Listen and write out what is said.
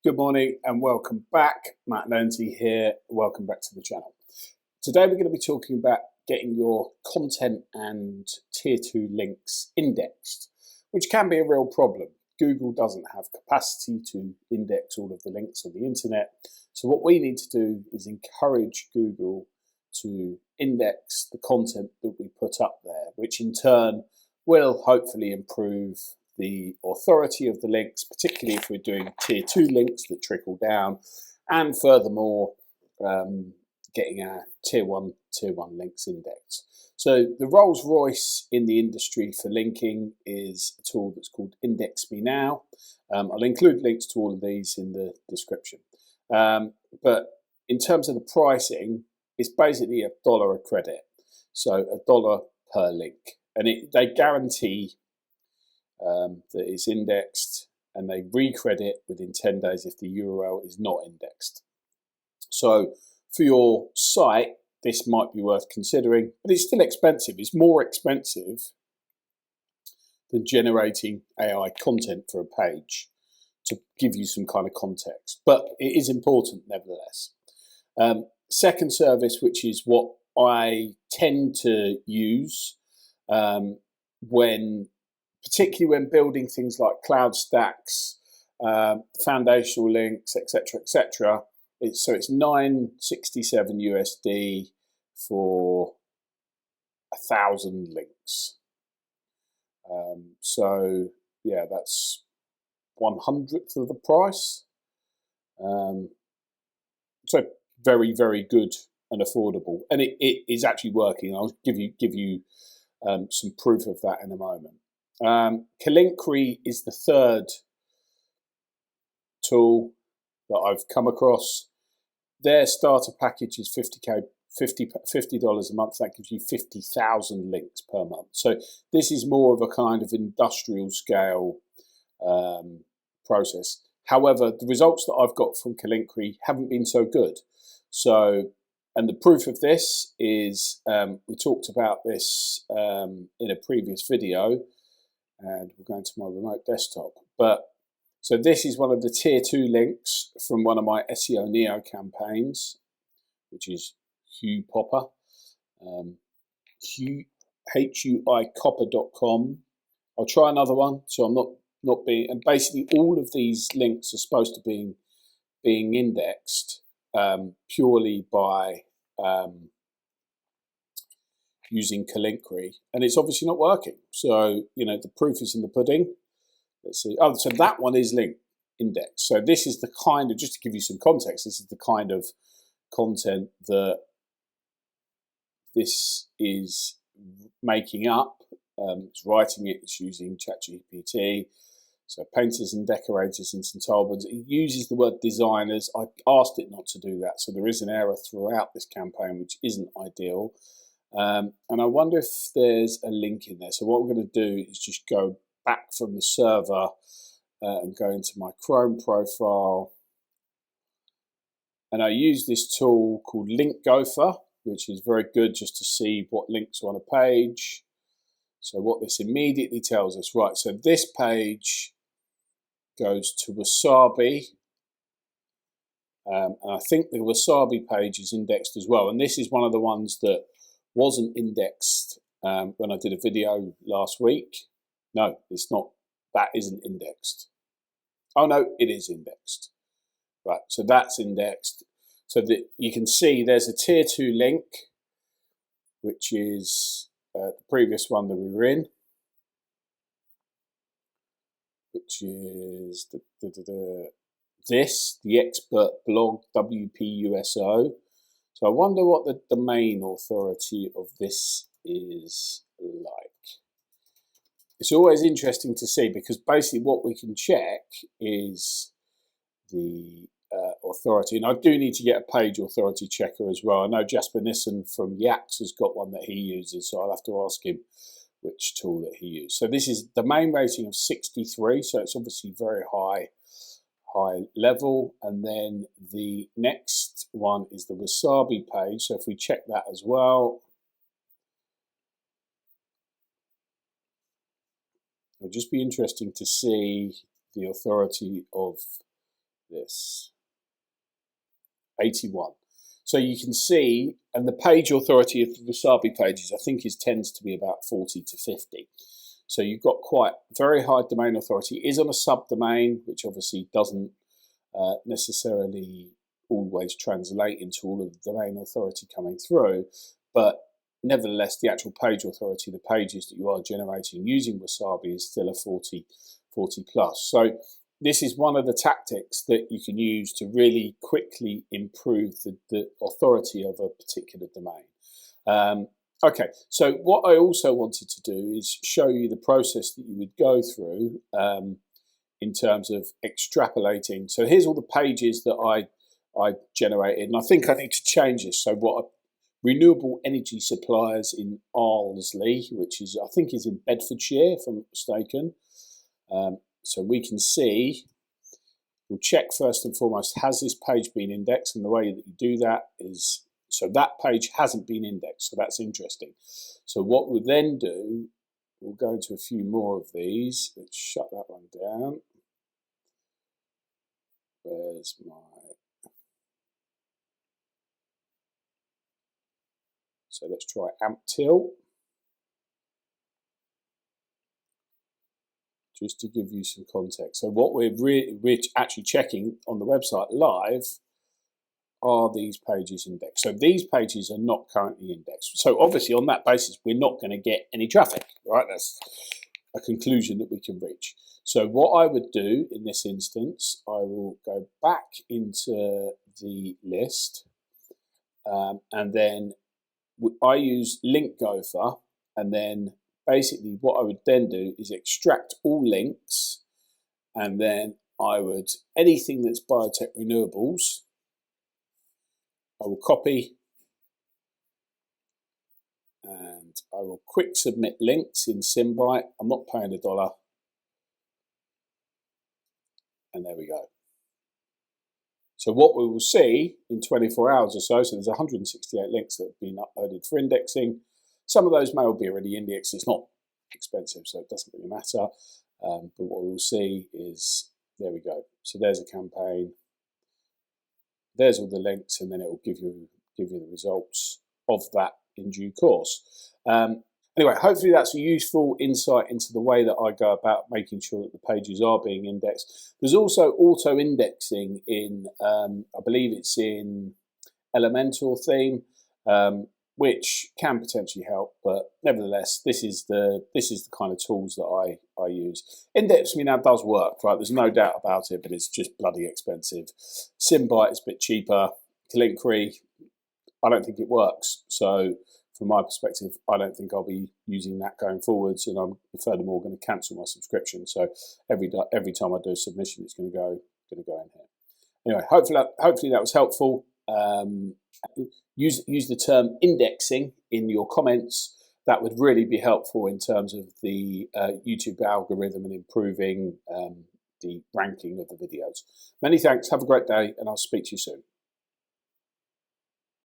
Good morning and welcome back. Matt Lindsay here. Welcome back to the channel. Today we're going to be talking about getting your content and tier 2 links indexed, which can be a real problem. Google doesn't have capacity to index all of the links on the internet. So what we need to do is encourage Google to index the content that we put up there, which in turn will hopefully improve the authority of the links, particularly if we're doing tier 2 links that trickle down, and furthermore getting our tier 1 links indexed. So the Rolls Royce in the industry for linking is a tool that's called Index Me Now. I'll include links to all of these in the description. But in terms of the pricing, it's basically $1 a credit, so $1 per link, and they guarantee that it's indexed, and they recredit within 10 days if the URL is not indexed. So for your site, this might be worth considering, but it's still expensive. It's more expensive than generating AI content for a page to give you some kind of context, but it is important nevertheless. Second service, which is what I tend to use particularly when building things like cloud stacks, foundational links, etc., etc. So it's $9.67 USD for 1,000 links. So yeah, that's 1/100th of the price. So very, very good and affordable, and it is actually working. I'll give you some proof of that in a moment. Colinkri is the third tool that I've come across. Their starter package is $50 a month. That gives you 50,000 links per month. So this is more of a kind of industrial scale process. However, the results that I've got from Colinkri haven't been so good. So, and the proof of this is we talked about this in a previous video. And we're going to my remote desktop. But so this is one of the tier 2 links from one of my SEO Neo campaigns, which is Hugh Popper, huicopper.com. I'll try another one, so I'm not being. And basically, all of these links are supposed to be being indexed purely by using Colinkri, and it's obviously not working. So, the proof is in the pudding. Let's see. Oh, so that one is link index. So this is the kind of, just to give you some context, this is the kind of content that this is making up. It's writing it, it's using ChatGPT. So painters and decorators and St Albans. It uses the word designers. I asked it not to do that. So there is an error throughout this campaign, which isn't ideal. And I wonder if there's a link in there. So what we're going to do is just go back from the server and go into my Chrome profile. And I use this tool called Link Gopher, which is very good just to see what links are on a page. So what this immediately tells us, right, so this page goes to Wasabi. And I think the Wasabi page is indexed as well. And this is one of the ones that wasn't indexed when I did a video last week. No, it's not. That isn't indexed. Oh no, it is indexed. Right, so that's indexed. So that you can see there's a tier 2 link, which is the previous one that we were in, which is the expert blog WPUSO. So I wonder what the domain authority of this is like. It's always interesting to see, because basically what we can check is the authority. And I do need to get a page authority checker as well. I know Jasper Nissen from Yaks has got one that he uses, so I'll have to ask him which tool that he used. So this is domain rating of 63, so it's obviously very high level. And then the next one is the Wasabi page. So if we check that as well, it'll just be interesting to see the authority of this, 81. So you can see, and the page authority of the Wasabi pages, I think, tends to be about 40 to 50. So you've got quite very high domain authority. It is on a subdomain, which obviously doesn't necessarily always translate into all of the domain authority coming through, but nevertheless, the actual page authority, the pages that you are generating using Wasabi, is still a 40 plus. So this is one of the tactics that you can use to really quickly improve the authority of a particular domain. Okay, so what I also wanted to do is show you the process that you would go through in terms of extrapolating. So here's all the pages that I generated, and I think I need to change this. So renewable energy suppliers in Arlesey, which is, I think, is in Bedfordshire, if I'm not mistaken. So we can see, we'll check first and foremost, has this page been indexed? And the way that you do that is, so that page hasn't been indexed, so that's interesting. So what we'll then do, we'll go into a few more of these. Let's shut that one down. Where's my... So let's try AmpTill. Just to give you some context. So what we're actually checking on the website live are these pages indexed. So these pages are not currently indexed. So obviously on that basis, we're not going to get any traffic, right? That's a conclusion that we can reach. So what I would do in this instance, I will go back into the list and then I use link gopher, and then basically what I would then do is extract all links, and then I would, anything that's biotech renewables, I will copy and I will quick submit links in Simite. I'm not paying $1. And there we go. So what we will see in 24 hours or so, there's 168 links that have been uploaded for indexing. Some of those may all be already indexed. It's not expensive, so it doesn't really matter. But what we'll see is, there we go. So there's a campaign. There's all the links, and then it will give you the results of that in due course. Anyway, hopefully that's a useful insight into the way that I go about making sure that the pages are being indexed. There's also auto-indexing in, I believe it's in Elementor theme, which can potentially help, but nevertheless, this is the kind of tools that I use. Index Me now does work, right? There's no doubt about it, but it's just bloody expensive. Simite is a bit cheaper. Colinkri, I don't think it works. So from my perspective, I don't think I'll be using that going forwards, and I'm furthermore going to cancel my subscription. So every time I do a submission, it's going to go in here. Anyway, hopefully that was helpful. Use the term indexing in your comments. That would really be helpful in terms of the YouTube algorithm and improving the ranking of the videos. Many thanks. Have a great day, and I'll speak to you soon.